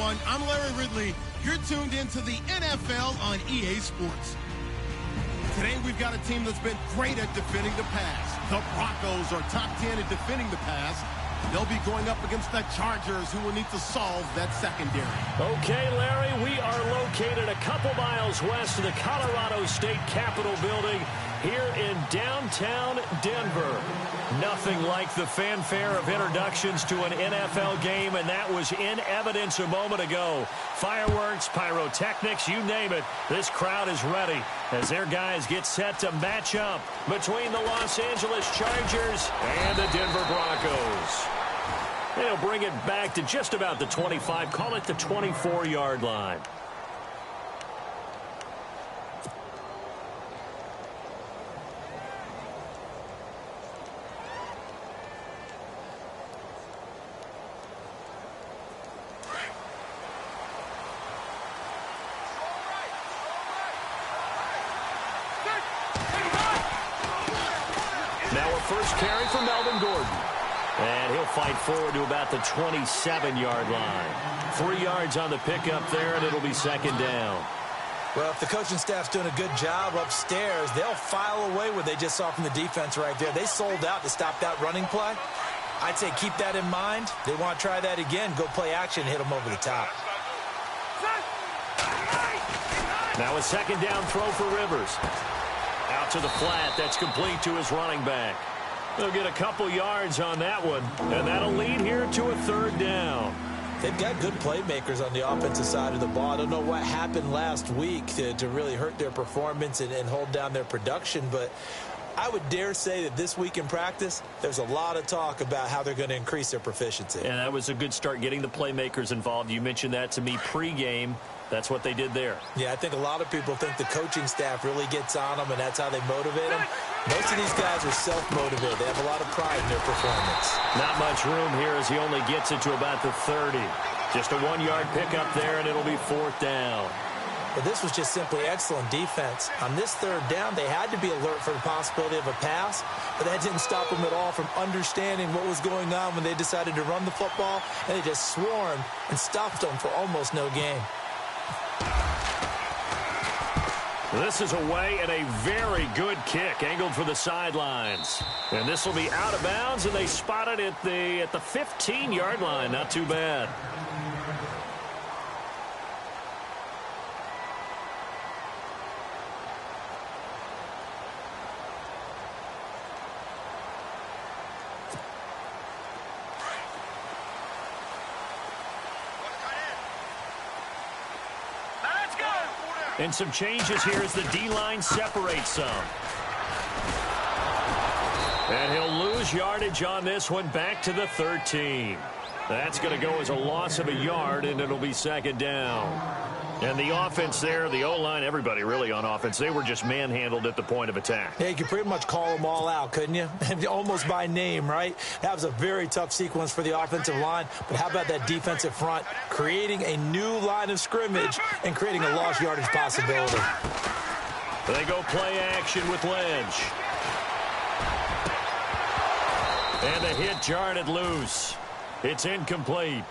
everyone. I'm Larry Ridley. You're tuned into the NFL on EA Sports. Today, we've got a team that's been great at defending the pass. The Broncos are top 10 at defending the pass. They'll be going up against the Chargers, who will need to solve that secondary. Okay, Larry, we are located a couple miles west of the Colorado State Capitol building here in downtown Denver. Nothing like the fanfare of introductions to an NFL game, and that was in evidence a moment ago. Fireworks, pyrotechnics, you name it. This crowd is ready as their guys get set to match up between the Los Angeles Chargers and the Denver Broncos. They'll bring it back to just about the 25, call it the 24-yard line. First carry for Melvin Gordon. And he'll fight forward to about the 27-yard line. 3 yards on the pickup there, and it'll be second down. Well, if the coaching staff's doing a good job upstairs, they'll file away what they just saw from the defense right there. They sold out to stop that running play. I'd say keep that in mind. They want to try that again. Go play action, hit them over the top. Now a second down throw for Rivers. Out to the flat. That's complete to his running back. They'll get a couple yards on that one, and that'll lead here to a third down. They've got good playmakers on the offensive side of the ball. I don't know what happened last week to really hurt their performance and hold down their production, but I would dare say that this week in practice, there's a lot of talk about how they're going to increase their proficiency. And that was a good start, getting the playmakers involved. You mentioned that to me pregame. That's what they did there. Yeah, I think a lot of people think the coaching staff really gets on them, and that's how they motivate them. Most of these guys are self-motivated. They have a lot of pride in their performance. Not much room here as he only gets it to about the 30. Just a 1-yard pickup there, and it'll be fourth down. But this was just simply excellent defense. On this third down, they had to be alert for the possibility of a pass, but that didn't stop them at all from understanding what was going on when they decided to run the football, and they just swarmed and stopped them for almost no gain. This is away and a very good kick angled for the sidelines. And this will be out of bounds, and they spot it at the 15-yard line. Not too bad. And some changes here as the D-line separates some. And he'll lose yardage on this one, back to the 13. That's going to go as a loss of a yard, and it'll be second down. And the offense there, the O-line, everybody really on offense, they were just manhandled at the point of attack. Yeah, you could pretty much call them all out, couldn't you? Almost by name, right? That was a very tough sequence for the offensive line. But how about that defensive front creating a new line of scrimmage and creating a lost yardage possibility? They go play action with Lynch. And the hit jarred it loose. It's incomplete.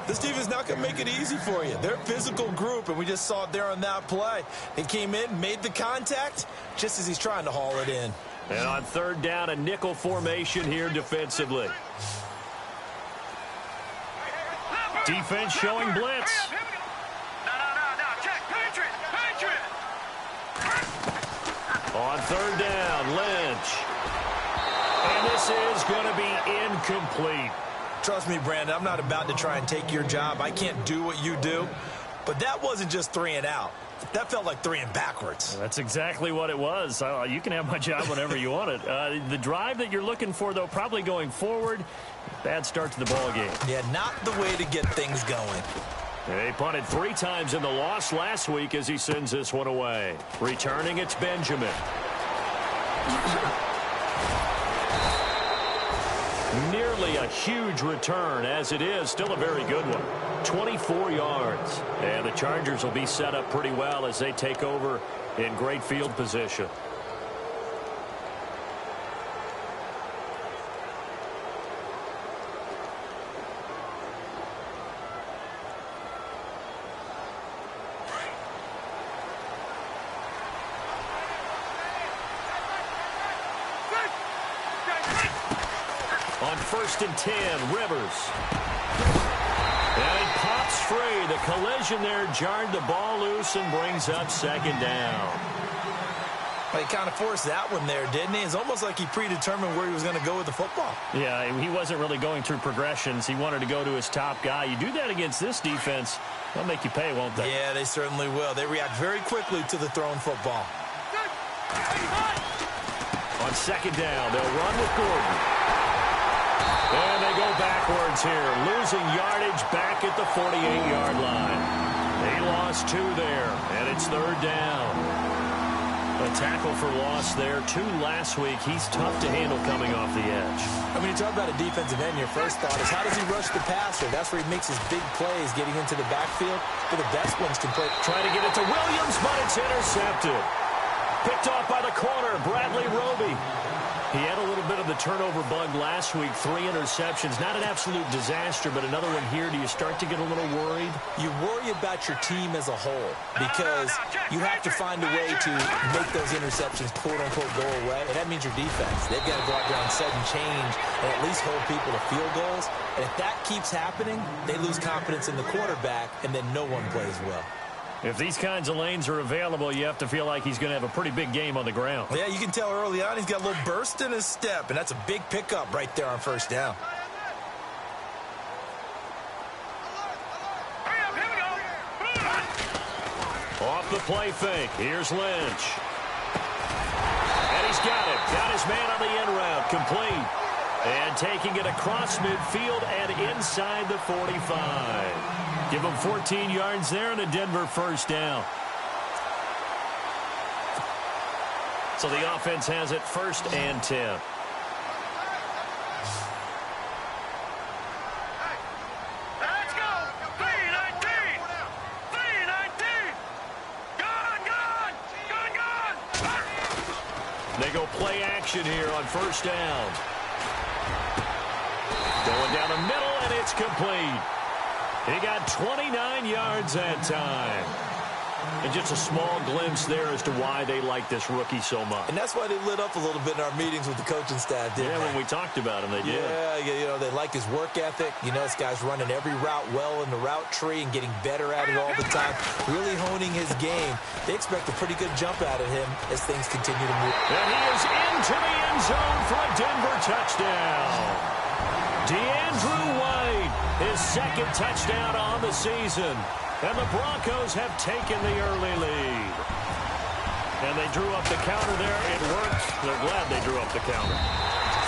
This team is not going to make it easy for you. They're a physical group, and we just saw it there on that play. They came in, made the contact, just as he's trying to haul it in. And on third down, a nickel formation here defensively. Defense showing blitz. On third down, Lynch. And this is going to be incomplete. Trust me, Brandon, I'm not about to try and take your job. I can't do what you do. But that wasn't just 3 and out. That felt like 3 and backwards. That's exactly what it was. You can have my job whenever you want it. The drive that you're looking for, though, probably going forward. Bad start to the ball game. Yeah, not the way to get things going. They punted 3 times in the loss last week as he sends this one away. Returning, it's Benjamin. Nearly a huge return, as it is still a very good one. 24 yards. And the Chargers will be set up pretty well as they take over in great field position. first and 10. Rivers. And it pops free. The collision there jarred the ball loose and brings up second down. Well, he kind of forced that one there, didn't he? It's almost like he predetermined where he was going to go with the football. Yeah, he wasn't really going through progressions. He wanted to go to his top guy. You do that against this defense, they'll make you pay, won't they? Yeah, they certainly will. They react very quickly to the thrown football. On second down, they'll run with Gordon. And they go backwards here, losing yardage back at the 48-yard line. They lost 2 there, and it's third down. A tackle for loss there. 2 last week. He's tough to handle coming off the edge. And when you talk about a defensive end, your first thought is how does he rush the passer? That's where he makes his big plays getting into the backfield. But the best ones can play. Trying to get it to Williams, but it's intercepted. Picked off by the corner, Bradley Roby. He had a little bit of the turnover bug last week. 3 interceptions. Not an absolute disaster, but another one here. Do you start to get a little worried? You worry about your team as a whole because you have to find a way to make those interceptions, quote-unquote, go away. And that means your defense. They've got to go out there and sudden change and at least hold people to field goals. And if that keeps happening, they lose confidence in the quarterback, and then no one plays well. If these kinds of lanes are available, you have to feel like he's going to have a pretty big game on the ground. Yeah, you can tell early on he's got a little burst in his step, and that's a big pickup right there on first down. Off the play fake. Here's Lynch. And he's got it. Got his man on the end route. Complete. And taking it across midfield and inside the 45. Give him 14 yards there and a Denver first down. So the offense has it first and 10. Let's go! 319! 319! Gone! They go play action here on first down. Going down the middle, and it's complete. He got 29 yards that time. And just a small glimpse there as to why they like this rookie so much. And that's why they lit up a little bit in our meetings with the coaching staff, didn't they? When we talked about him, they did. Yeah, they like his work ethic. You know, this guy's running every route well in the route tree and getting better at it all the time, really honing his game. They expect a pretty good jump out of him as things continue to move. And he is into the end zone for a Denver touchdown. DeAndrew White, his second touchdown on the season. And the Broncos have taken the early lead. And they drew up the counter there. It worked. They're glad they drew up the counter.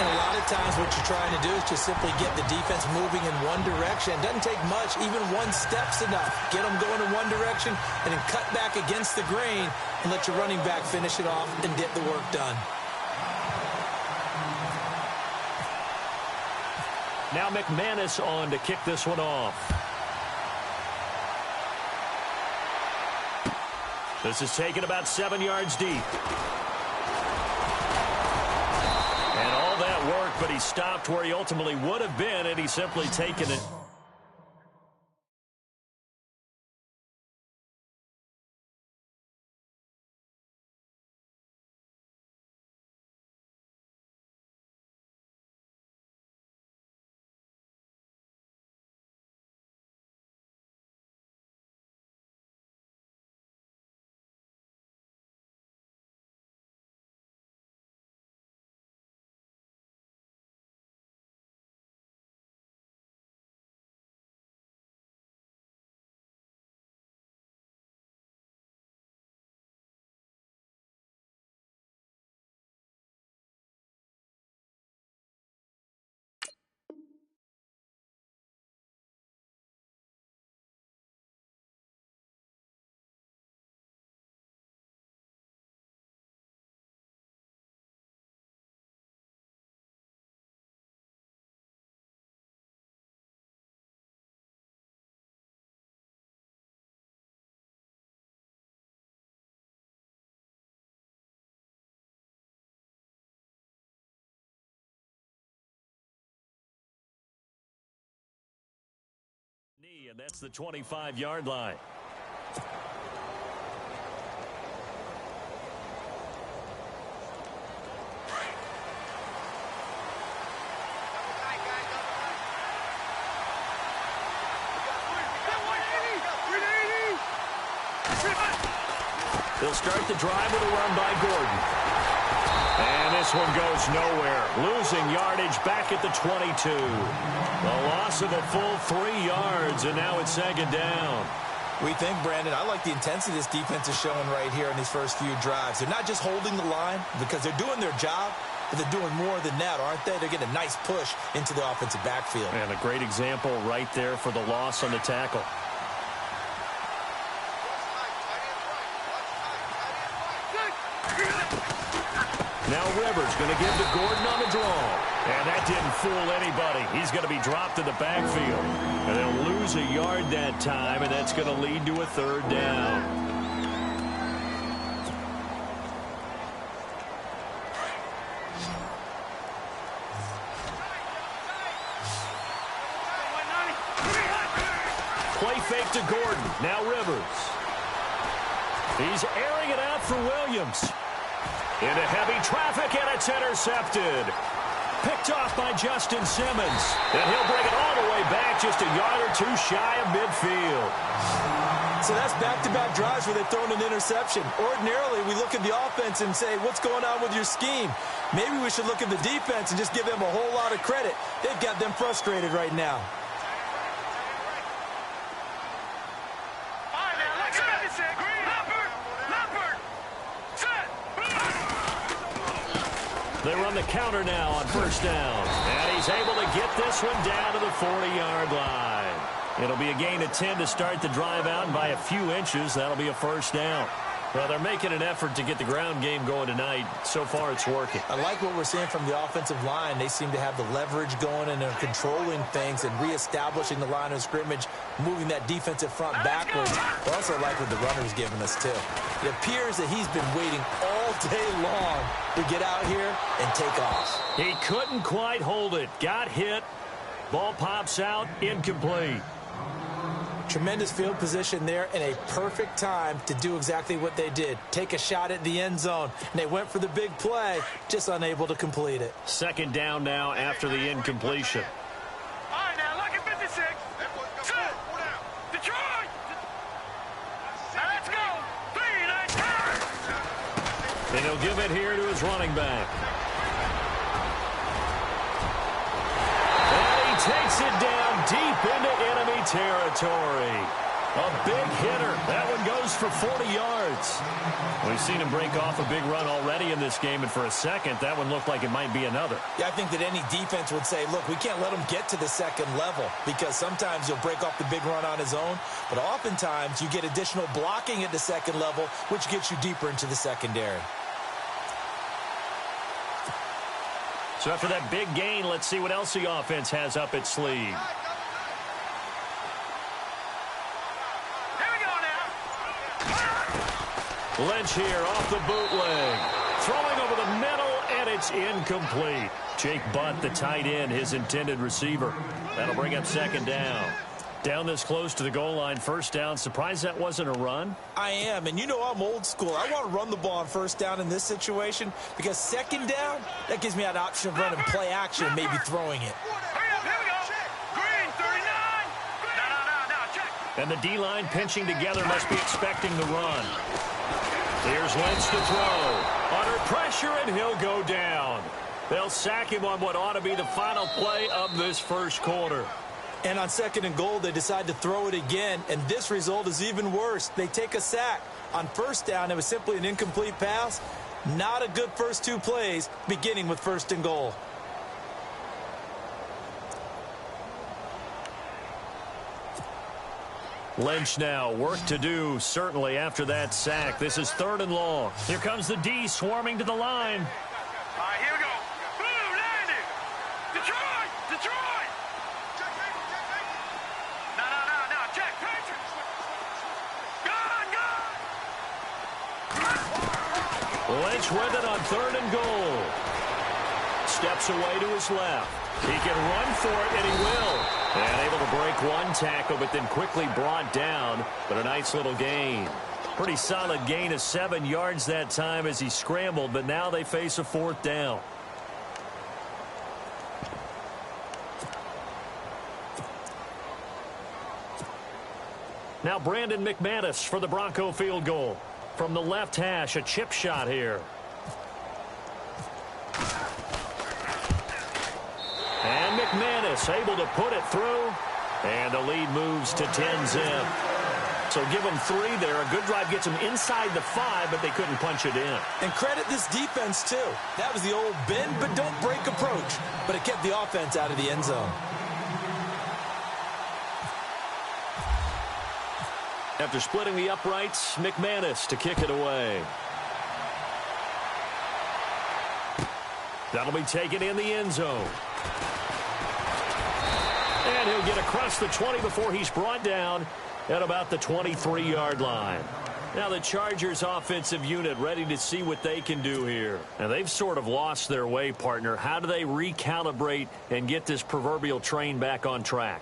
And a lot of times what you're trying to do is just simply get the defense moving in one direction. It doesn't take much. Even one step's enough. Get them going in one direction and then cut back against the grain and let your running back finish it off and get the work done. Now McManus on to kick this one off. This is taken about 7 yards deep. And all that work, but he stopped where he ultimately would have been, and he's simply taken it. And that's the 25-yard line. They'll start the drive with a run by Gordon. And this one goes nowhere. Losing yardage back at the 22. A loss of a full 3 yards, and now it's second down. We think, Brandon, I like the intensity this defense is showing right here in these first few drives. They're not just holding the line because they're doing their job, but they're doing more than that, aren't they? They're getting a nice push into the offensive backfield. And a great example right there for the loss on the tackle. Now Rivers going to give to Gordon on the draw. And that didn't fool anybody. He's going to be dropped in the backfield. And they'll lose a yard that time, and that's going to lead to a third down. Play fake to Gordon. Now Rivers. He's airing it out for Williams. Into heavy traffic, and it's intercepted. Picked off by Justin Simmons. And he'll bring it all the way back, just a yard or two shy of midfield. So that's back-to-back drives where they've thrown an interception. Ordinarily, we look at the offense and say, what's going on with your scheme? Maybe we should look at the defense and just give them a whole lot of credit. They've got them frustrated right now. They run the counter now on first down. And he's able to get this one down to the 40-yard line. It'll be a gain of 10 to start the drive out, and by a few inches, that'll be a first down. Well, they're making an effort to get the ground game going tonight. So far, it's working. I like what we're seeing from the offensive line. They seem to have the leverage going, and they're controlling things and reestablishing the line of scrimmage, moving that defensive front backwards. I also like what the runner's giving us, too. It appears that he's been waiting all day long to get out here and take off. He couldn't quite hold it. Got hit. Ball pops out. Incomplete. Tremendous field position there and a perfect time to do exactly what they did. Take a shot at the end zone. And they went for the big play, just unable to complete it. Second down now after the incompletion. All right, now, look at 56. Set. Detroit. Now let's go. 3-9. And he'll give it here to his running back. Takes it down deep into enemy territory. A big hitter. That one goes for 40 yards. We've seen him break off a big run already in this game, and for a second, that one looked like it might be another. Yeah, I think that any defense would say, look, we can't let him get to the second level because sometimes he'll break off the big run on his own, but oftentimes you get additional blocking at the second level, which gets you deeper into the secondary. So after that big gain, let's see what else the offense has up its sleeve. Here we go now. Lynch here off the bootleg. Throwing over the middle, and it's incomplete. Jake Butt, the tight end, his intended receiver. That'll bring up second down. Down this close to the goal line, first down. Surprised that wasn't a run? I am, and you know I'm old school. I want to run the ball on first down in this situation because second down, that gives me that option of running play action and maybe throwing it. Hurry up, here we go. Green, 39. No, check. And the D-line pinching together must be expecting the run. Here's Lynch to throw. Under pressure, and he'll go down. They'll sack him on what ought to be the final play of this first quarter. And on second and goal, they decide to throw it again, and this result is even worse. They take a sack. On first down, it was simply an incomplete pass. Not a good first two plays, beginning with first and goal. Lynch now, work to do, certainly after that sack. This is third and long. Here comes the D swarming to the line. All right, here we go. Boom, landed. Detroit. No, check. Gone. Lynch with it on third and goal. Steps away to his left. He can run for it, and he will. And able to break one tackle, but then quickly brought down. But a nice little gain. Pretty solid gain of 7 yards that time as he scrambled, but now they face a fourth down. Now Brandon McManus for the Bronco field goal. from the left hash, a chip shot here. And McManus able to put it through. And the lead moves to 10-zip. So give them 3 there. A good drive gets them inside the 5, but they couldn't punch it in. And credit this defense, too. That was the old bend but don't break approach. But it kept the offense out of the end zone. After splitting the uprights, McManus to kick it away. That'll be taken in the end zone. And he'll get across the 20 before he's brought down at about the 23-yard line. Now the Chargers offensive unit ready to see what they can do here. And they've sort of lost their way, partner. How do they recalibrate and get this proverbial train back on track?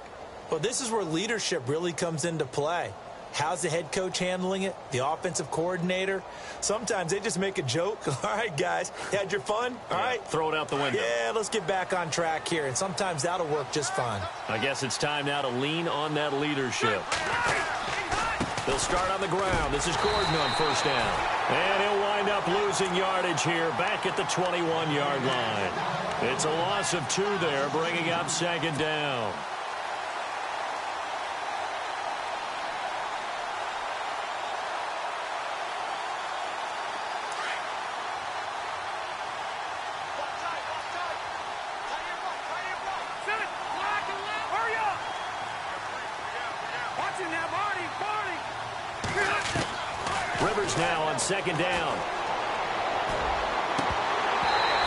Well, this is where leadership really comes into play. How's the head coach handling it? The offensive coordinator? Sometimes they just make a joke. All right, guys, you had your fun? All right. Throw it out the window. Yeah, let's get back on track here. And sometimes that'll work just fine. I guess it's time now to lean on that leadership. They'll start on the ground. This is Gordon on first down. And he'll wind up losing yardage here back at the 21-yard line. It's a loss of 2 there, bringing up second down. Now on second down.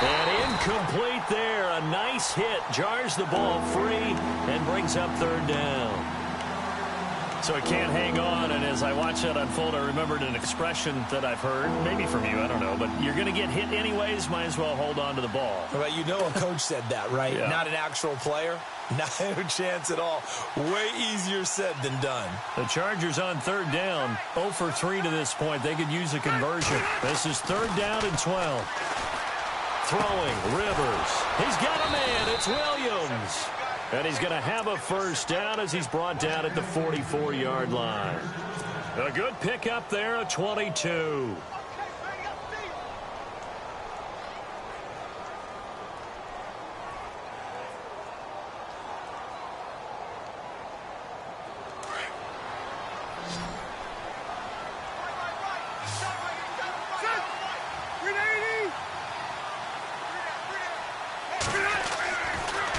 And incomplete there. A nice hit. Jars the ball free and brings up third down. So it can't hang on. And as I watch that unfold, I remembered an expression that I've heard, maybe from you, I don't know, but you're going to get hit anyways, might as well hold on to the ball. Well, you know a coach said that, right? Yeah. Not an actual player. No chance at all. Way easier said than done. The Chargers on third down, 0 for 3 to this point. They could use a conversion. This is third down and 12. Throwing, Rivers. He's got a man. It's Williams. And he's going to have a first down as he's brought down at the 44-yard line. A good pickup there, a 22.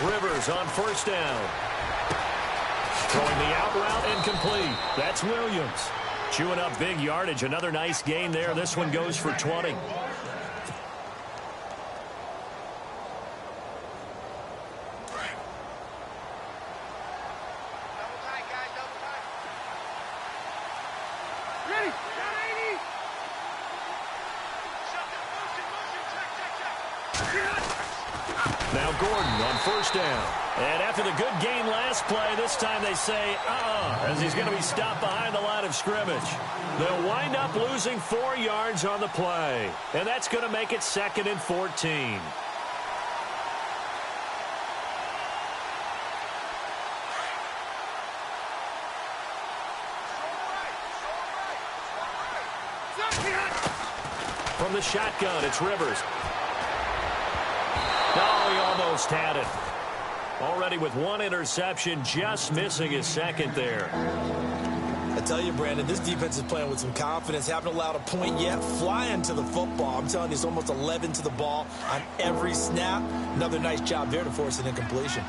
Rivers on first down. Throwing the out route incomplete. That's Williams. Chewing up big yardage. Another nice gain there. This one goes for 20. Now Gordon on first down. And after the good gain last play, this time they say, as he's going to be stopped behind the line of scrimmage. They'll wind up losing 4 yards on the play. And that's going to make it 2nd and 14. From the shotgun, it's Rivers. No, he almost had it. Already with 1 interception, just missing his 2nd there. I tell you, Brandon, this defense is playing with some confidence. Haven't allowed a point yet. Flying to the football. I'm telling you, it's almost 11 to the ball on every snap. Another nice job there to force an incompletion.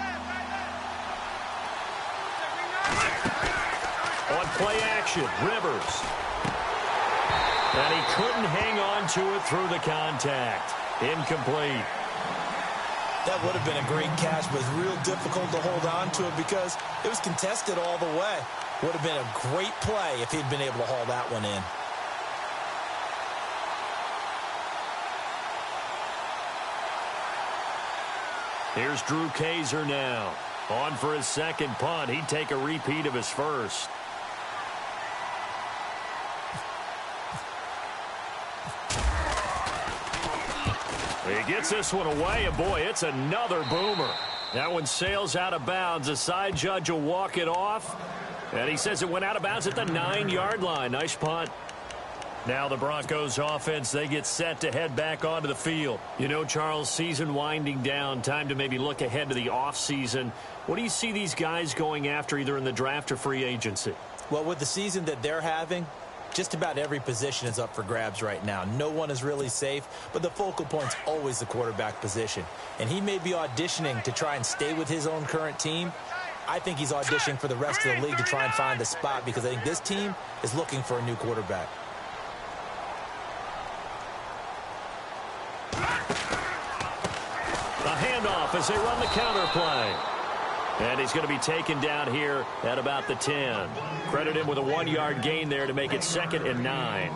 On play action, Rivers. And he couldn't hang on to it through the contact. Incomplete. That would have been a great catch, but it's real difficult to hold on to it because it was contested all the way. Would have been a great play if he'd been able to haul that one in. Here's Drew Kaiser now. On for his 2nd punt. He'd take a repeat of his first. He gets this one away, and boy, it's another boomer. That one sails out of bounds. The side judge will walk it off, and he says it went out of bounds at the 9-yard line. Nice punt. Now the Broncos offense, they get set to head back onto the field. You know, Charles, season winding down, time to maybe look ahead to the offseason. What do you see these guys going after either in the draft or free agency? Well, with the season that they're having, just about every position is up for grabs right now. No one is really safe, but the focal point's always the quarterback position. And he may be auditioning to try and stay with his own current team. I think he's auditioning for the rest of the league to try and find a spot because I think this team is looking for a new quarterback. The handoff as they run the counter play. And he's going to be taken down here at about the 10. Credit him with a 1-yard gain there to make it 2nd and 9.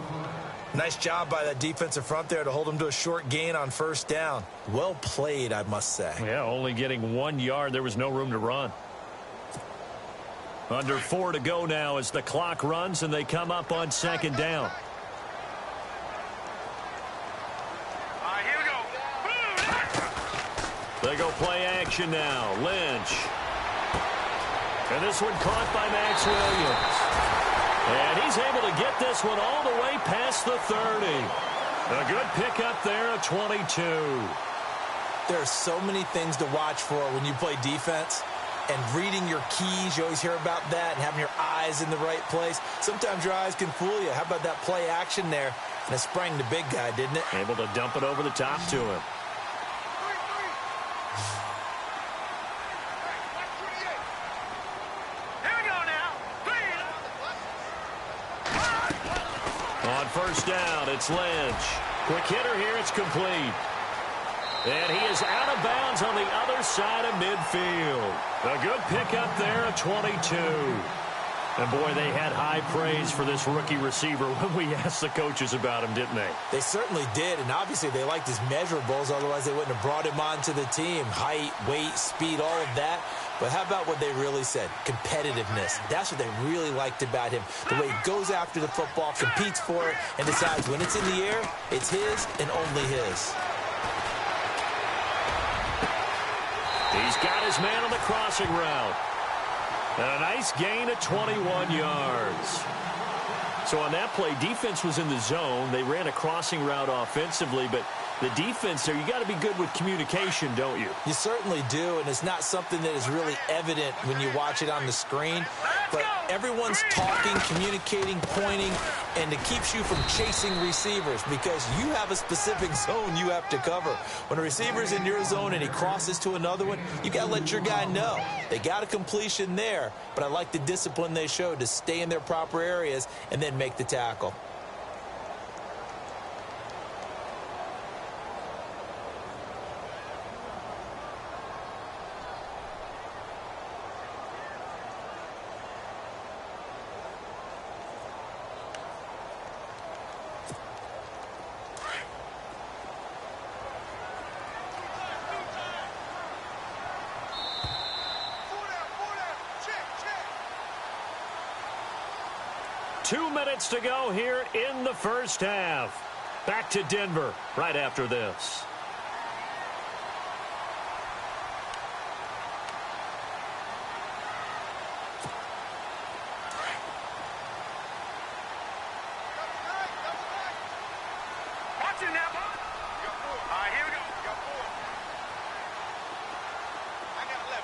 Nice job by that defensive front there to hold him to a short gain on first down. Well played, I must say. Yeah, only getting 1 yard. There was no room to run. Under 4 to go now as the clock runs and they come up on 2nd down. They go play action now. Lynch. And this one caught by Max Williams. And he's able to get this one all the way past the 30. A good pickup there at 22. There are so many things to watch for when you play defense. And reading your keys, you always hear about that, and having your eyes in the right place. Sometimes your eyes can fool you. How about that play action there? And it sprang the big guy, didn't it? Able to dump it over the top to him. On first down, it's Lynch. Quick hitter here, it's complete. And he is out of bounds on the other side of midfield. A good pickup there at 22. And, boy, they had high praise for this rookie receiver when we asked the coaches about him, didn't they? They certainly did, and obviously they liked his measurables. Otherwise, they wouldn't have brought him onto the team. Height, weight, speed, all of that. But how about what they really said? Competitiveness. That's what they really liked about him. The way he goes after the football, competes for it, and decides when it's in the air, it's his and only his. He's got his man on the crossing route. And a nice gain at 21 yards. So on that play, defense was in the zone. They ran a crossing route offensively, but the defense there, you got to be good with communication, don't you? You certainly do, and it's not something that is really evident when you watch it on the screen. But everyone's talking, communicating, pointing, and it keeps you from chasing receivers because you have a specific zone you have to cover. When a receiver's in your zone and he crosses to another one, you got to let your guy know. They got a completion there, but I like the discipline they showed to stay in their proper areas and then make the tackle. Two minutes to go here in the first half. Back to Denver right after this. Watching that one. All right, here we go. I got 11.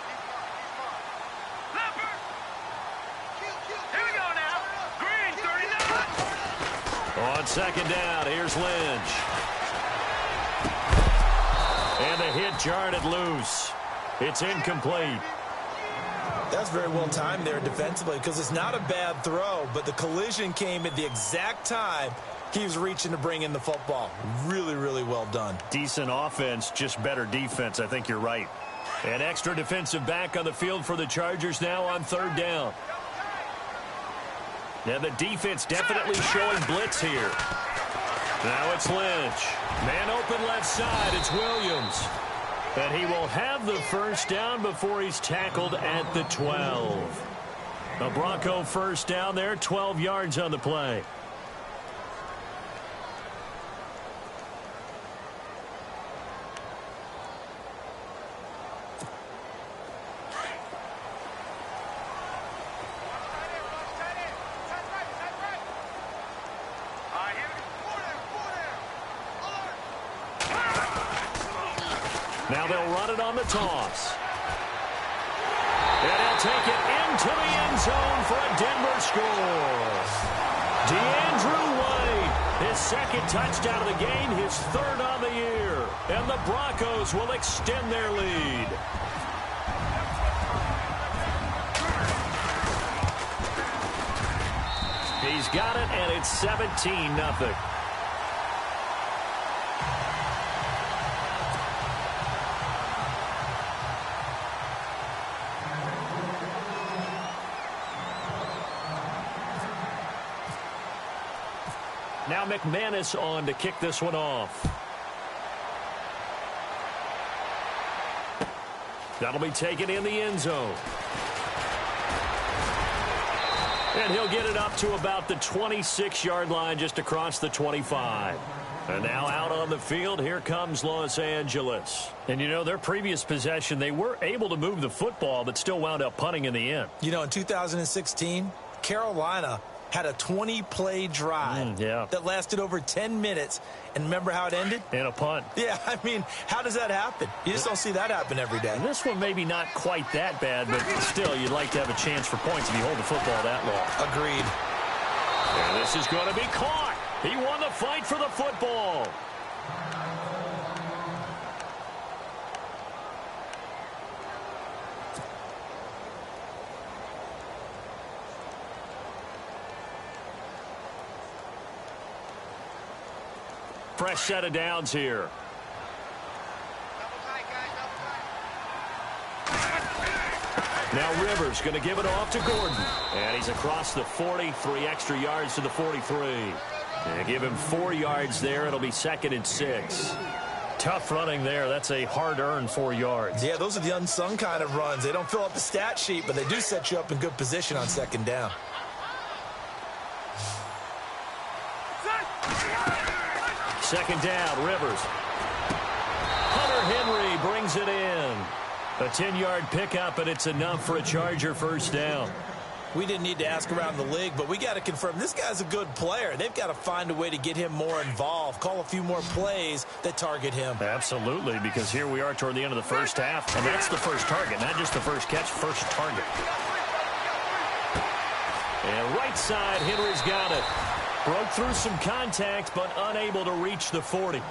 He's mine. Leopard. Here we go now. Green, 39. On second down, here's Lynch. And the hit jarred it loose. It's incomplete. That's very well timed there defensively because it's not a bad throw, but the collision came at the exact time he was reaching to bring in the football. Really, really well done. Decent offense, just better defense. I think you're right. An extra defensive back on the field for the Chargers now on third down. Now the defense definitely showing blitz here. Now it's Lynch. Man open left side. It's Williams. And he will have the first down before he's tackled at the 12. A Bronco first down there, 12 yards on the play. Now they'll run it on the toss. And he'll take it into the end zone for a Denver score. DeAndrew White, his second touchdown of the game, his third on the year. And the Broncos will extend their lead. He's got it, and it's 17-0. Now McManus on to kick this one off. That'll be taken in the end zone. And he'll get it up to about the 26-yard line, just across the 25. And now out on the field, here comes Los Angeles. And, you know, their previous possession, they were able to move the football, but still wound up punting in the end. You know, in 2016, Carolina had a 20-play drive that lasted over 10 minutes. And remember how it ended? In a punt. Yeah, I mean, how does that happen? You just don't see that happen every day. And this one maybe not quite that bad, but still, you'd like to have a chance for points if you hold the football that long. Agreed. And this is going to be caught. He won the fight for the football. Fresh set of downs here. Now Rivers going to give it off to Gordon. And he's across the 40, 3 extra yards to the 43. And give him 4 yards there. It'll be 2nd and 6. Tough running there. That's a hard-earned 4 yards. Yeah, those are the unsung kind of runs. They don't fill up the stat sheet, but they do set you up in good position on 2nd down. Second down, Rivers. Hunter Henry brings it in. A 10-yard pickup, and it's enough for a Charger first down. We didn't need to ask around the league, but we got to confirm this guy's a good player. They've got to find a way to get him more involved, call a few more plays that target him. Absolutely, because here we are toward the end of the first half, and that's the first target, not just the first catch, first target. And right side, Henry's got it. Broke through some contact, but unable to reach the 40.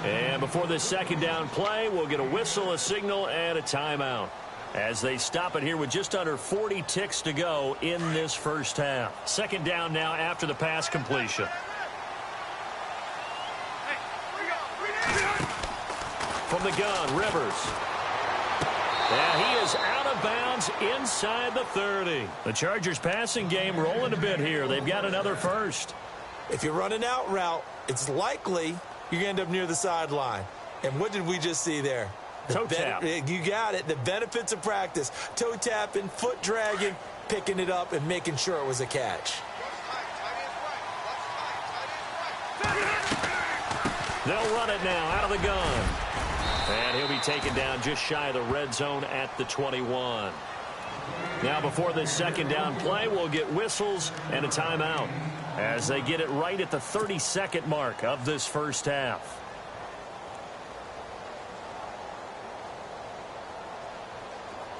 And before this second down play, we'll get a whistle, a signal, and a timeout, as they stop it here with just under 40 ticks to go in this first half. Second down now after the pass completion. From the gun, Rivers. And he is out of bounds inside the 30. The Chargers passing game rolling a bit here. They've got another first. If you run an out route, it's likely you're going to end up near the sideline. And what did we just see there? Toe tap. You got it. The benefits of practice. Toe tapping, foot dragging, picking it up, and making sure it was a catch. They'll run it now out of the gun. And he'll be taken down just shy of the red zone at the 21. Now before this second down play, we'll get whistles and a timeout, as they get it right at the 30-second mark of this first half.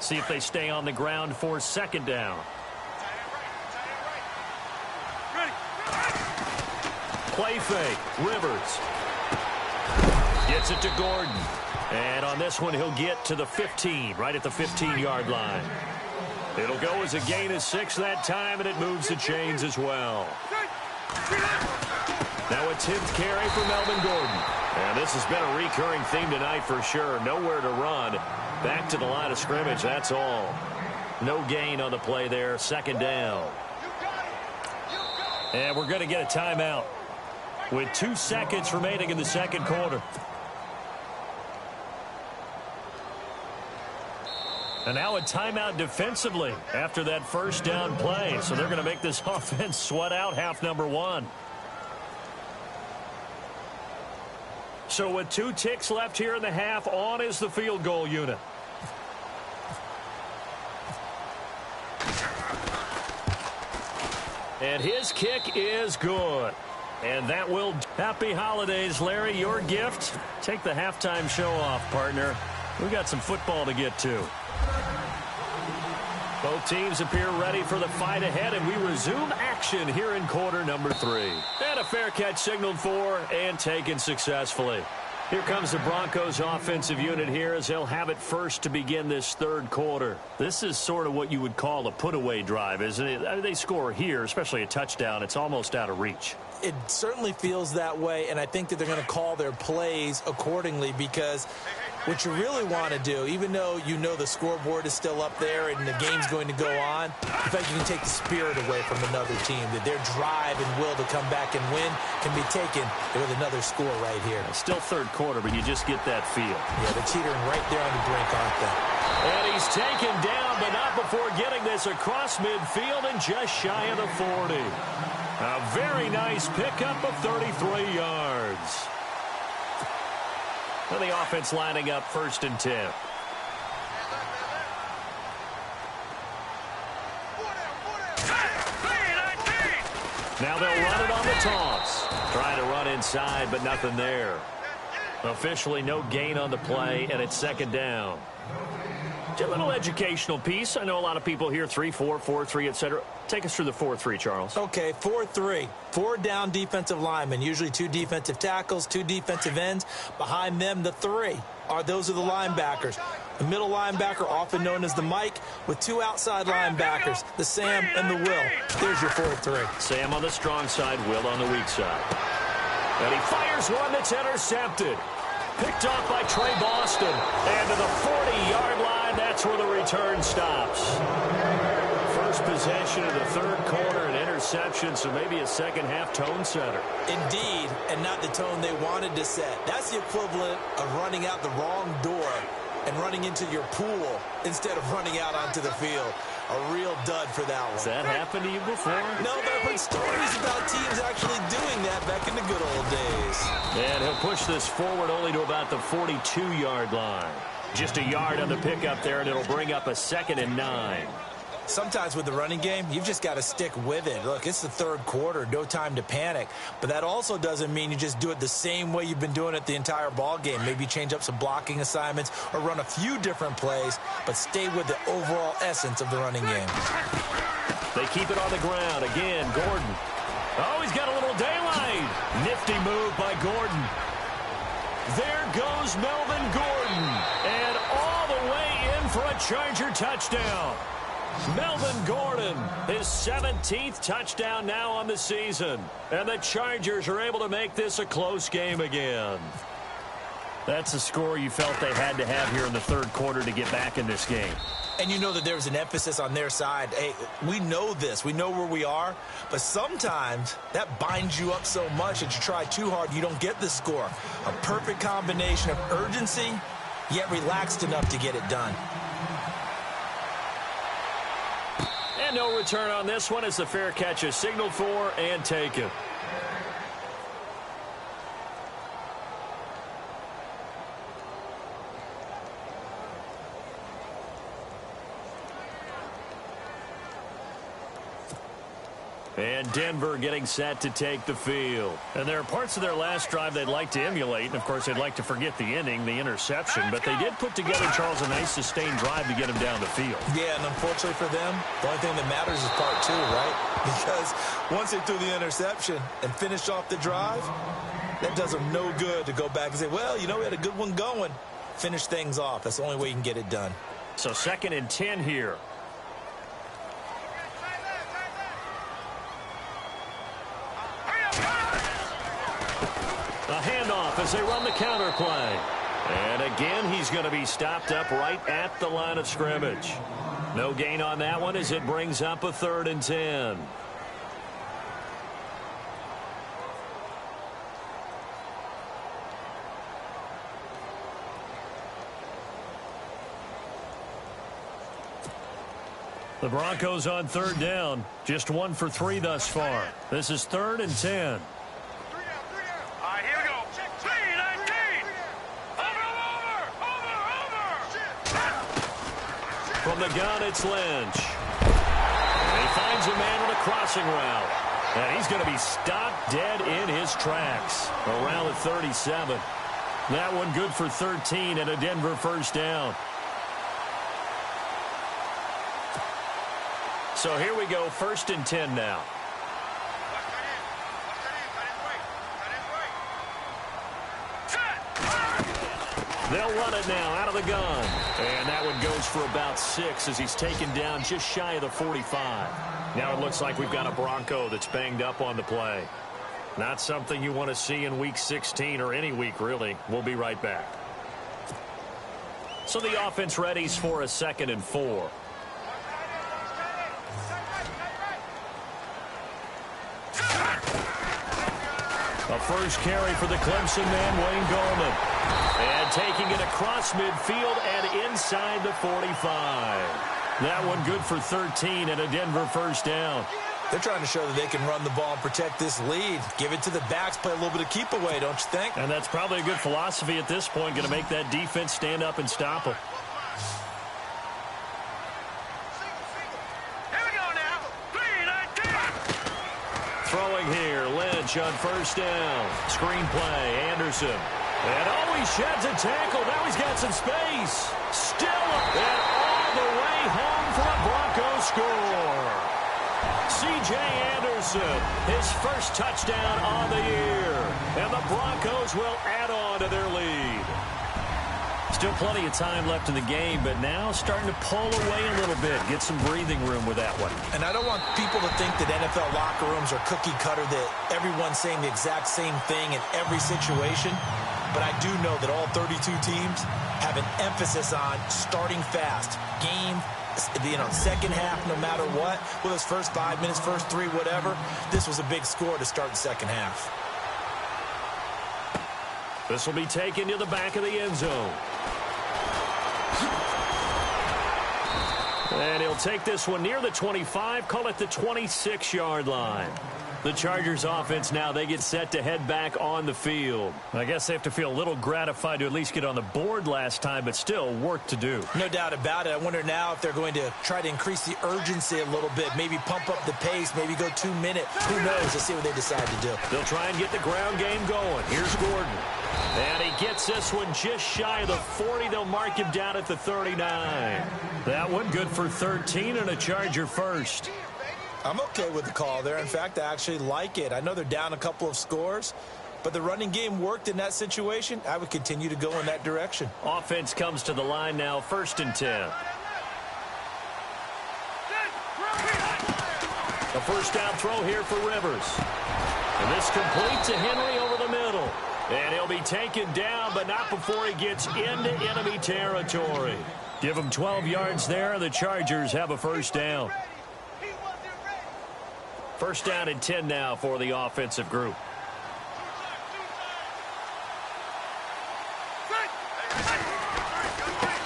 See if they stay on the ground for second down. Play fake. Rivers gets it to Gordon. And on this one, he'll get to the 15, right at the 15-yard line. It'll go as a gain of 6 that time, and it moves the chains as well. Now a 10th carry for Melvin Gordon. And this has been a recurring theme tonight for sure. Nowhere to run. Back to the line of scrimmage, that's all. No gain on the play there. Second down. And we're going to get a timeout with 2 seconds remaining in the second quarter. And now a timeout defensively after that first down play. So they're going to make this offense sweat out half number 1. So with 2 ticks left here in the half, on is the field goal unit. And his kick is good. And that will. Happy holidays, Larry. Your gift. Take the halftime show off, partner. We got some football to get to. Both teams appear ready for the fight ahead, and we resume action here in quarter number 3. And a fair catch signaled for and taken successfully. Here comes the Broncos offensive unit here as they'll have it first to begin this third quarter. This is sort of what you would call a put-away drive, isn't it? I mean, they score here, especially a touchdown. It's almost out of reach. It certainly feels that way, and I think that they're going to call their plays accordingly because what you really want to do, even though you know the scoreboard is still up there and the game's going to go on, in fact, you can take the spirit away from another team, that their drive and will to come back and win can be taken with another score right here. Still third quarter, but you just get that feel. Yeah, they're teetering right there on the brink, aren't they? And he's taken down, but not before getting this across midfield and just shy of the 40. A very nice pickup of 33 yards. And the offense lining up 1st and 10. Now they'll run it on the toss. Trying to run inside, but nothing there. Officially no gain on the play, and it's 2nd down. A little educational piece. I know a lot of people here 3-4, 4-3, etc. Take us through the 4-3, Charles. Okay, 4-3. 4 down defensive linemen, usually 2 defensive tackles, 2 defensive ends. Behind them, the 3 those are the linebackers. The middle linebacker, often known as the Mike, with 2 outside linebackers, the Sam and the Will. There's your 4-3. Sam on the strong side, Will on the weak side. And he fires one that's intercepted. Picked off by Trey Boston. And to the 40-yard line, that's where the return stops. First possession of the third quarter, an interception, so maybe a second-half tone setter. Indeed, and not the tone they wanted to set. That's the equivalent of running out the wrong door and running into your pool instead of running out onto the field. A real dud for that one. Has that happened to you before? No, but I've heard stories about teams actually doing that back in the good old days. And he'll push this forward only to about the 42-yard line. Just a yard on the pickup there, and it'll bring up a 2nd and 9. Sometimes with the running game, you've just got to stick with it. Look, it's the third quarter, no time to panic. But that also doesn't mean you just do it the same way you've been doing it the entire ball game. Maybe change up some blocking assignments or run a few different plays, but stay with the overall essence of the running game. They keep it on the ground. Again, Gordon. Oh, he's got a little daylight. Nifty move by Gordon. There goes Melvin Gordon. And all the way in for a Charger touchdown. Melvin Gordon, his 17th touchdown now on the season. And the Chargers are able to make this a close game again. That's a score you felt they had to have here in the third quarter to get back in this game. And you know that there's an emphasis on their side. Hey, we know this. We know where we are. But sometimes that binds you up so much that you try too hard, you don't get the score. A perfect combination of urgency, yet relaxed enough to get it done. And no return on this one as the fair catch is signaled for and taken. And Denver getting set to take the field. And there are parts of their last drive they'd like to emulate. And, of course, they'd like to forget the inning, the interception. But they did put together, Charles, a nice sustained drive to get him down the field. Yeah, and unfortunately for them, the only thing that matters is part 2, right? Because once they threw the interception and finished off the drive, that does them no good to go back and say, well, you know, we had a good one going. Finish things off. That's the only way you can get it done. So 2nd and 10 here. A handoff as they run the counter play. And again, he's going to be stopped up right at the line of scrimmage. No gain on that one as it brings up a 3rd and 10. The Broncos on 3rd down. Just 1 for 3 thus far. This is 3rd and 10. From the gun, it's Lynch. And he finds a man on a crossing route. And he's going to be stopped dead in his tracks around the 37. That one good for 13 and a Denver first down. So here we go, 1st and 10 now. They'll run it now out of the gun. And that one goes for about 6 as he's taken down just shy of the 45. Now it looks like we've got a Bronco that's banged up on the play. Not something you want to see in Week 16 or any week, really. We'll be right back. So the offense readies for a 2nd and 4. A first carry for the Clemson man, Wayne Gallman. And taking it across midfield and inside the 45. That one good for 13 and a Denver first down. They're trying to show that they can run the ball and protect this lead. Give it to the backs, play a little bit of keep away, don't you think? And that's probably a good philosophy at this point, going to make that defense stand up and stop them. Here we go now. 3-19. Throwing here, Lynch on first down. Screen play, Anderson. And he sheds a tackle. Now he's got some space. Still and all the way home for a Broncos score. C.J. Anderson, his first touchdown on the year. And the Broncos will add on to their lead. Still plenty of time left in the game, but now starting to pull away a little bit. Get some breathing room with that one. And I don't want people to think that NFL locker rooms are cookie cutter, that everyone's saying the exact same thing in every situation. But I do know that all 32 teams have an emphasis on starting fast. Game, second half, no matter what. Whether it's first 5 minutes, first 3, whatever. This was a big score to start the second half. This will be taken to the back of the end zone. And he'll take this one near the 25, call it the 26-yard line. The Chargers offense now, they get set to head back on the field. I guess they have to feel a little gratified to at least get on the board last time, but still work to do. No doubt about it. I wonder now if they're going to try to increase the urgency a little bit, maybe pump up the pace, maybe go 2 minute. Who knows? Let's see what they decide to do. They'll try and get the ground game going. Here's Gordon. And he gets this one just shy of the 40. They'll mark him down at the 39. That one good for 13 and a Charger first. I'm okay with the call there. In fact, I actually like it. I know they're down a couple of scores, but the running game worked in that situation. I would continue to go in that direction. Offense comes to the line now, 1st and 10. A first down throw here for Rivers. And this complete to Henry over the middle. And he'll be taken down, but not before he gets into enemy territory. Give him 12 yards there, and the Chargers have a first down. First down and 10 now for the offensive group.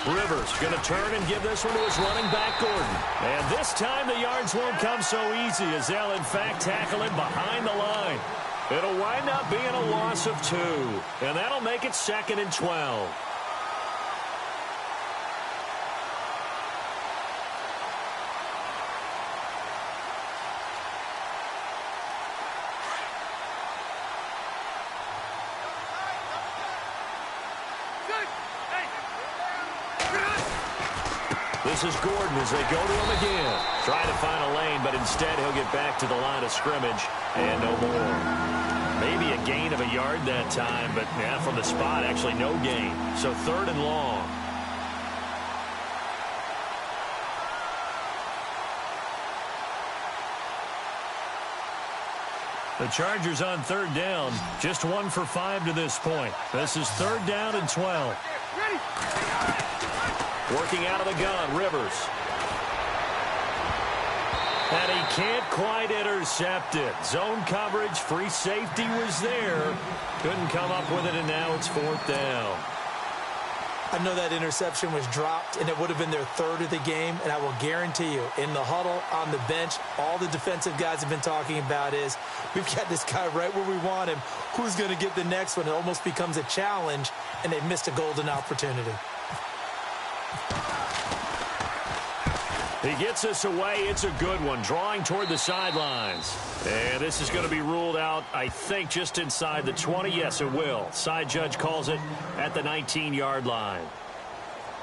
Rivers going to turn and give this one to his running back, Gordon. And this time the yards won't come so easy as they'll, in fact, tackle him behind the line. It'll wind up being a loss of 2, and that'll make it 2nd and 12. This is Gordon as they go to him again. Trying to find a lane, but instead he'll get back to the line of scrimmage and no more. Maybe a gain of a yard that time, but yeah, from the spot, actually no gain. So 3rd and long. The Chargers on 3rd down, just 1 for 5 to this point. This is 3rd down and 12. Working out of the gun, Rivers. And he can't quite intercept it. Zone coverage, free safety was there. Couldn't come up with it, and now it's 4th down. I know that interception was dropped, and it would have been their 3rd of the game, and I will guarantee you, in the huddle, on the bench, all the defensive guys have been talking about is, we've got this guy right where we want him. Who's going to get the next one? It almost becomes a challenge, and they missed a golden opportunity. He gets us away. It's a good one, drawing toward the sidelines. And this is going to be ruled out, I think, just inside the 20. Yes, it will. Side judge calls it at the 19-yard line.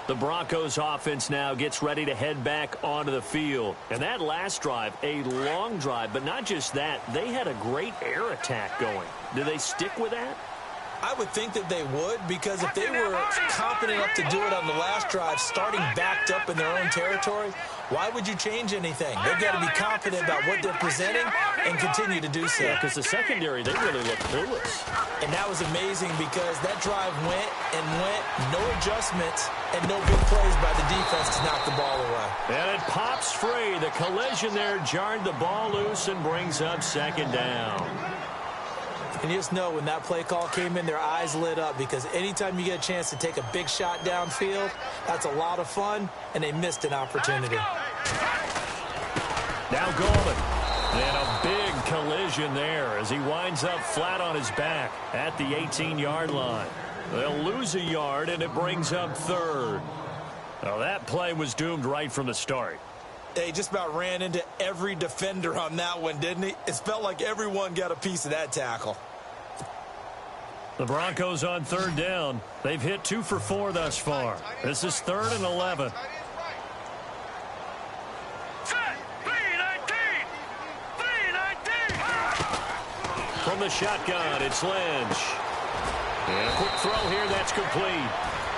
The Broncos offense now gets ready to head back onto the field. And that last drive, a long drive, but not just that. They had a great air attack going. Do they stick with that? I would think that they would, because if they were confident enough to do it on the last drive, starting backed up in their own territory, why would you change anything? They've got to be confident about what they're presenting and continue to do so. Yeah, because the secondary, they really look clueless. And that was amazing because that drive went and went, no adjustments, and no big plays by the defense to knock the ball away. And it pops free. The collision there jarred the ball loose and brings up second down. And you just know when that play call came in, their eyes lit up, because anytime you get a chance to take a big shot downfield, that's a lot of fun, and they missed an opportunity. Now Goldman. And a big collision there as he winds up flat on his back at the 18-yard line. They'll lose a yard, and it brings up third. Now that play was doomed right from the start. He just about ran into every defender on that one, didn't he? It felt like everyone got a piece of that tackle. The Broncos on third down. They've hit 2 for 4 thus far. This is 3rd and 11. From the shotgun, it's Lynch. And a quick throw here, that's complete.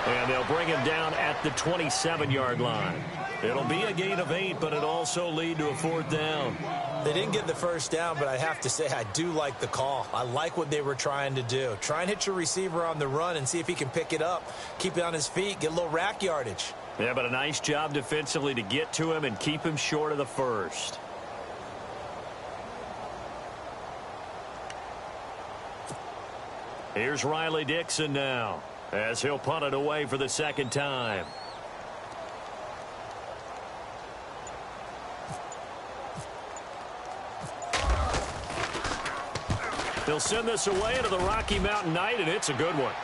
And they'll bring him down at the 27-yard line. It'll be a gain of 8, but it'll also lead to a 4th down. They didn't get the first down, but I have to say I do like the call. I like what they were trying to do. Try and hit your receiver on the run and see if he can pick it up, keep it on his feet, get a little rack yardage. Yeah, but a nice job defensively to get to him and keep him short of the first. Here's Riley Dixon now as he'll punt it away for the second time. They'll send this away into the Rocky Mountain Night, and it's a good one.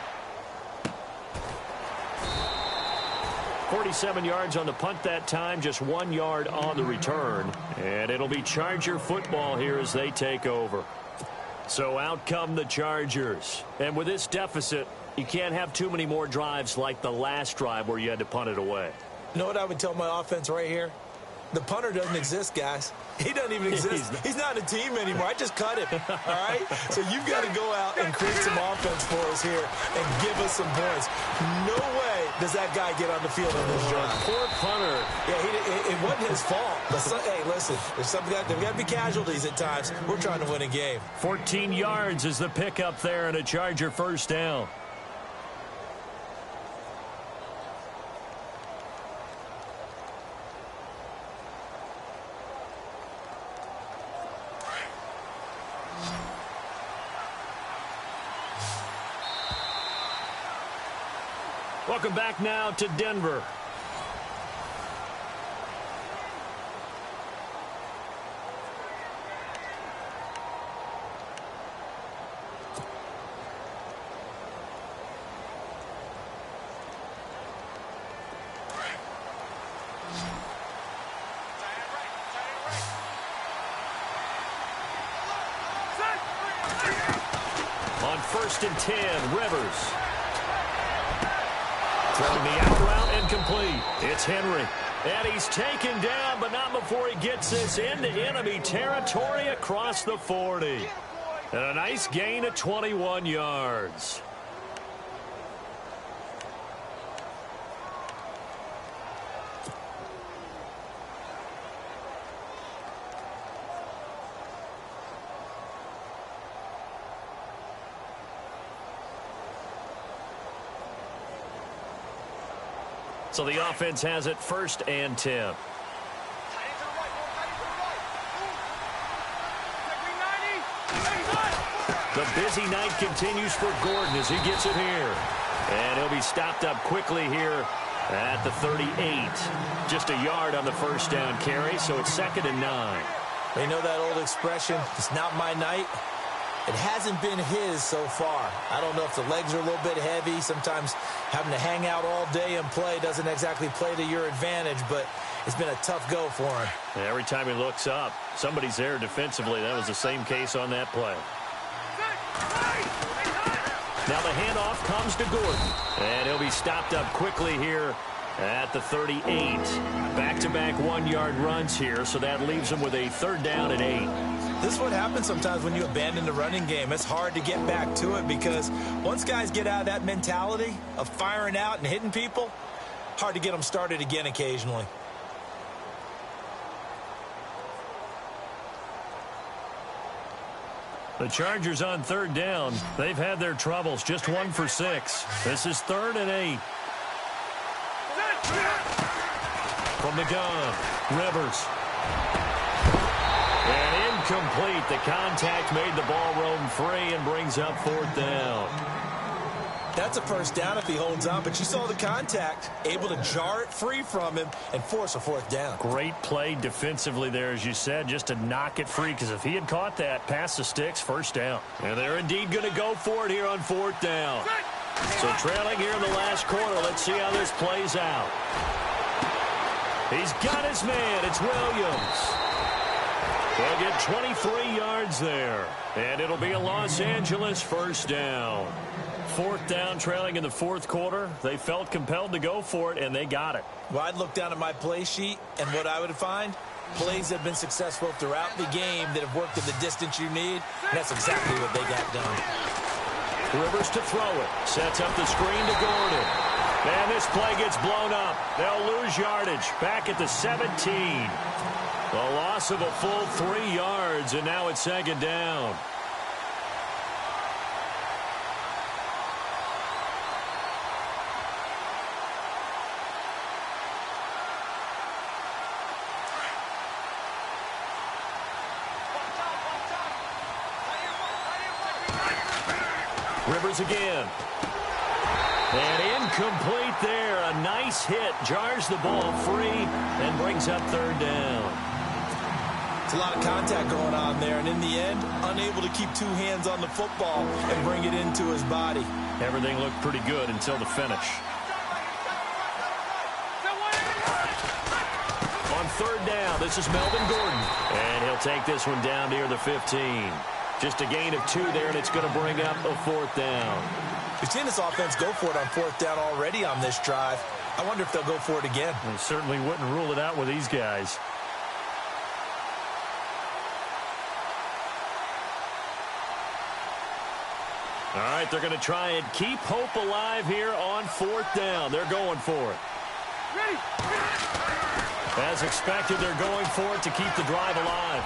47 yards on the punt that time, just 1 yard on the return. And it'll be Charger football here as they take over. So out come the Chargers. And with this deficit, you can't have too many more drives like the last drive where you had to punt it away. You know what I would tell my offense right here? The punter doesn't exist, guys. He doesn't even exist. He's not a team anymore. I just cut him, all right? So you've got to go out and create some offense for us here and give us some points. No way does that guy get on the field on this drive. Poor punter. Yeah, it wasn't his fault. But hey, listen, there's got to be casualties at times. We're trying to win a game. 14 yards is the pickup there and a Charger first down. Welcome back now to Denver. On 1st and 10, Rivers. Throwing the out route incomplete. It's Henry. And he's taken down, but not before he gets this into enemy territory across the 40. And a nice gain of 21 yards. So the offense has it 1st and 10. The busy night continues for Gordon as he gets it here. And he'll be stopped up quickly here at the 38. Just a yard on the first down carry, so it's 2nd and 9. You know that old expression, it's not my night? It hasn't been his so far. I don't know if the legs are a little bit heavy. Sometimes having to hang out all day and play doesn't exactly play to your advantage, but It's been a tough go for him. And every time he looks up, somebody's there defensively. That was the same case on that play. Now the handoff comes to Gordon. And he'll be stopped up quickly here at the 38. Back-to-back one-yard runs here, so that leaves him with a 3rd down and 8. This is what happens sometimes when you abandon the running game. It's hard to get back to it because once guys get out of that mentality of firing out and hitting people, hard to get them started again occasionally. The Chargers on 3rd down. They've had their troubles. Just 1 for 6. This is 3rd and 8. From the gun, Rivers. And incomplete. The contact made the ball roam free and brings up 4th down. That's a 1st down if he holds on, but you saw the contact, able to jar it free from him and force a 4th down. Great play defensively there, as you said, just to knock it free, because if he had caught that, past the sticks, 1st down. And they're indeed going to go for it here on 4th down. So trailing here in the last quarter, let's see how this plays out. He's got his man. It's Williams. They'll get 23 yards there. And it'll be a Los Angeles 1st down. 4th down, trailing in the 4th quarter. They felt compelled to go for it, and they got it. Well, I'd look down at my play sheet, and what I would find, plays have been successful throughout the game that have worked in the distance you need, and that's exactly what they got done. Rivers to throw it. Sets up the screen to Gordon. And this play gets blown up. They'll lose yardage. Back at the 17. A loss of a full 3 yards, and now it's 2nd down. Rivers again. And incomplete there. A nice hit. Jars the ball free and brings up 3rd down. It's a lot of contact going on there, and in the end, unable to keep 2 hands on the football and bring it into his body. Everything looked pretty good until the finish. On 3rd down, this is Melvin Gordon. And he'll take this one down near the 15. Just a gain of 2 there, and it's going to bring up a 4th down. We've seen this offense go for it on 4th down already on this drive. I wonder if they'll go for it again. And certainly wouldn't rule it out with these guys. All right, they're going to try and keep hope alive here on 4th down. They're going for it. Ready. As expected, they're going for it to keep the drive alive.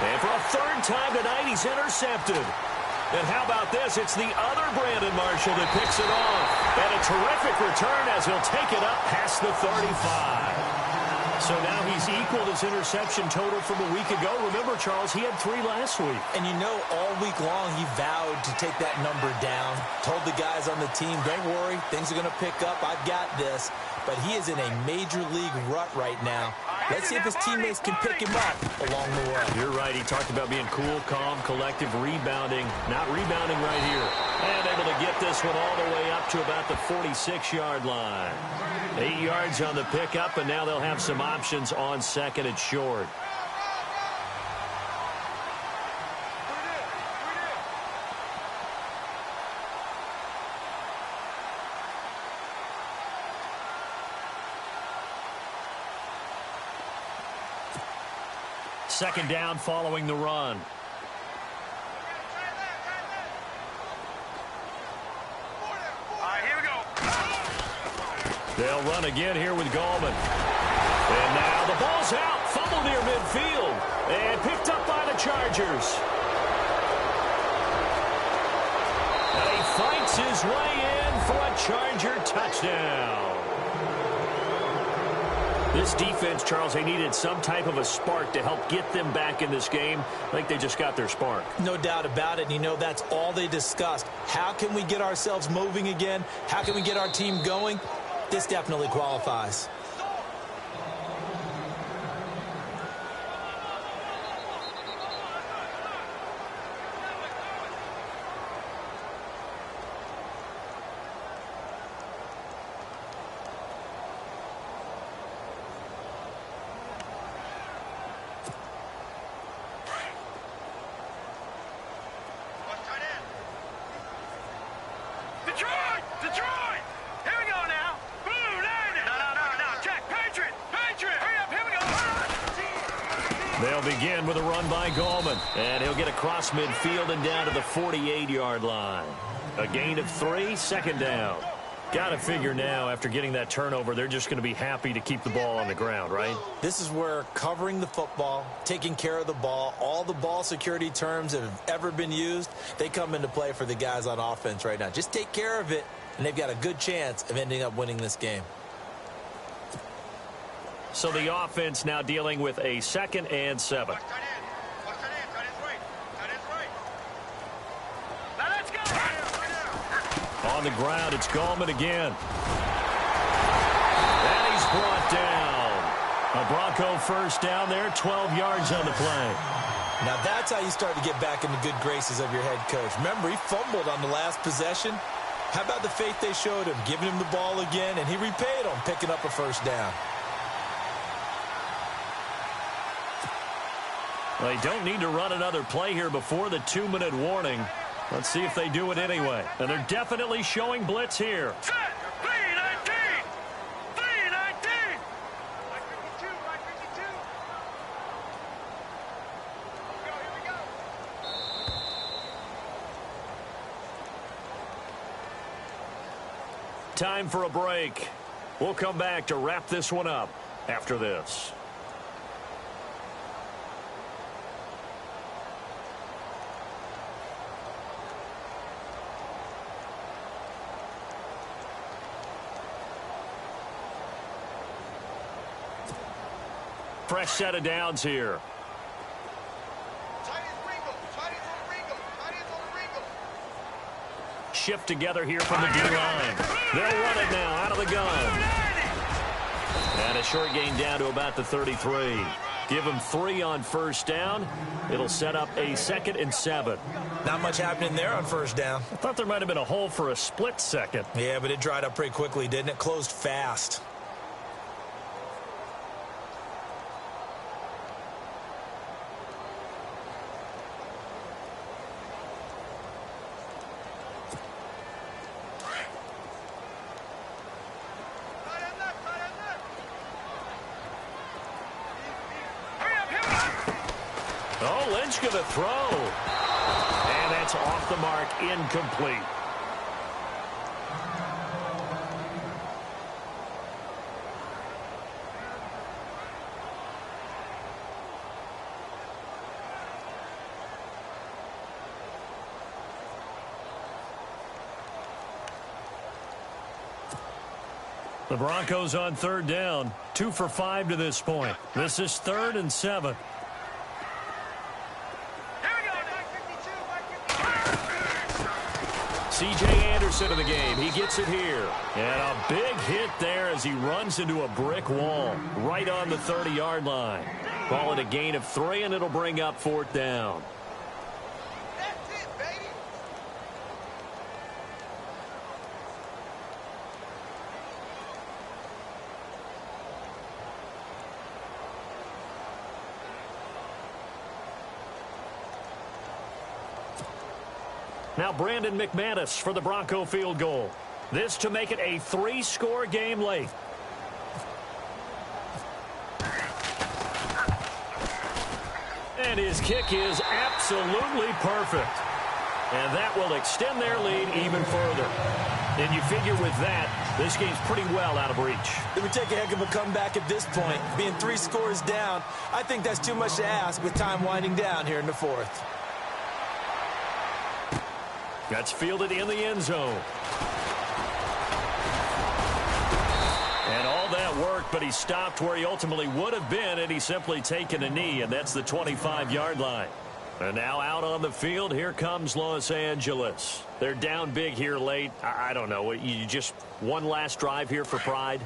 And for a 3rd time tonight, he's intercepted. And how about this? It's the other Brandon Marshall that picks it off. And a terrific return as he'll take it up past the 35. So now he's equaled his interception total from a week ago. Remember, Charles, he had 3 last week. And you know, all week long he vowed to take that number down. Told the guys on the team, don't worry, things are going to pick up. I've got this. But he is in a major league rut right now. Let's see if his teammates can pick him up along the way. You're right. He talked about being cool, calm, collective, rebounding. Not rebounding right here. And able to get this one all the way up to about the 46-yard line. 8 yards on the pickup, and now they'll have some options on 2nd and short. Second down following the run. Here we go. They'll run again here with Gallman. And now the ball's out. Fumble near midfield. And picked up by the Chargers. And he fights his way in for a Charger touchdown. This defense, Charles, they needed some type of a spark to help get them back in this game. I think they just got their spark. No doubt about it. And you know, that's all they discussed. How can we get ourselves moving again? How can we get our team going? This definitely qualifies. begin with a run by Gallman. And he'll get across midfield and down to the 48-yard line. A gain of 3, second down. Got to figure now, after getting that turnover, they're just going to be happy to keep the ball on the ground, right? This is where covering the football, taking care of the ball, all the ball security terms that have ever been used, they come into play for the guys on offense right now. Just take care of it, and they've got a good chance of ending up winning this game. So the offense now dealing with a 2nd and 7. On the ground, it's Gallman again. And he's brought down. A Bronco first down there, 12 yards on the play. Now that's how you start to get back in the good graces of your head coach. Remember, he fumbled on the last possession. How about the faith they showed him, giving him the ball again, and he repaid them, picking up a first down. They don't need to run another play here before the 2-minute warning. Let's see if they do it anyway. And they're definitely showing blitz here. Set! B-19! B-19! Right 52, right 52. Here we go. Time for a break. We'll come back to wrap this one up after this. Fresh set of downs here. Shift together here from the D-line. They'll run it now out of the gun. And a short gain down to about the 33. Give them 3 on first down. It'll set up a 2nd and 7. Not much happening there on first down. I thought there might have been a hole for a split second. Yeah, but it dried up pretty quickly, didn't it? Closed fast. Oh, Lynch going to throw. And that's off the mark, incomplete. The Broncos on 3rd down, 2 for 5 to this point. This is 3rd and 7. C.J. Anderson in the game. He gets it here. And a big hit there as he runs into a brick wall right on the 30-yard line. Call it a gain of 3, and it'll bring up 4th down. That's it, baby. Now Brandon McManus for the Bronco field goal. This to make it a 3-score game late. And his kick is absolutely perfect. And that will extend their lead even further. And you figure with that, this game's pretty well out of reach. It would take a heck of a comeback at this point. Being 3 scores down, I think that's too much to ask with time winding down here in the 4th. That's fielded in the end zone. And all that work, but he stopped where he ultimately would have been, and he's simply taken a knee, and that's the 25-yard line. And now out on the field, here comes Los Angeles. They're down big here late. I don't know. You just one last drive here for pride?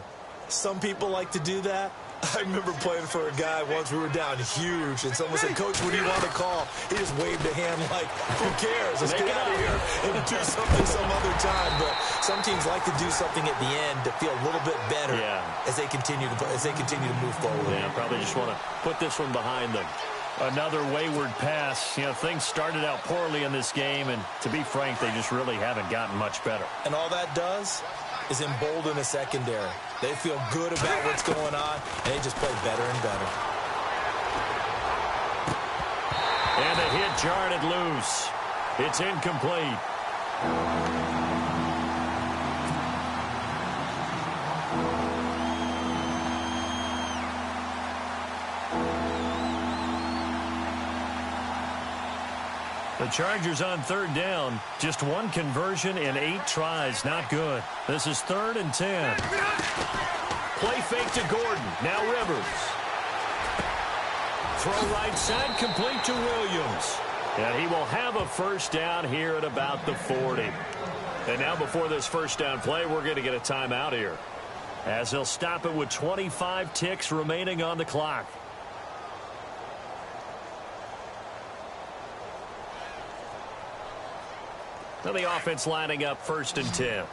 Some people like to do that. I remember playing for a guy once. We were down huge, and someone said, "Coach, what do you want to call?" He just waved a hand like, "Who cares? Let's get out of here and do something some other time." But some teams like to do something at the end to feel a little bit better as they continue to move forward. Yeah, probably just want to put this one behind them. Another wayward pass. You know, things started out poorly in this game, and to be frank, they just really haven't gotten much better. And all that does is embolden a secondary. They feel good about what's going on, and they just play better and better. And the hit jarred it loose. It's incomplete. The Chargers on third down. Just one conversion in 8 tries. Not good. This is 3rd and 10. Play fake to Gordon. Now Rivers. Throw right side, complete to Williams. And he will have a first down here at about the 40. And now before this first down play, we're going to get a timeout here, as they'll stop it with 25 ticks remaining on the clock. So the offense lining up 1st and 10.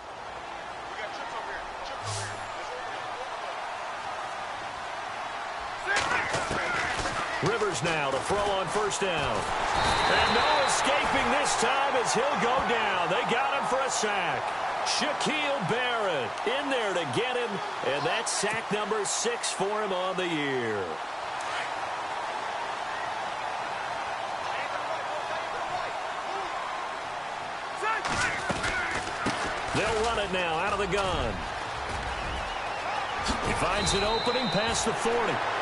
Rivers now to throw on first down. And no escaping this time as he'll go down. They got him for a sack. Shaquille Barrett in there to get him. And that's sack number 6 for him on the year. They'll run it now out of the gun. He finds an opening past the 40.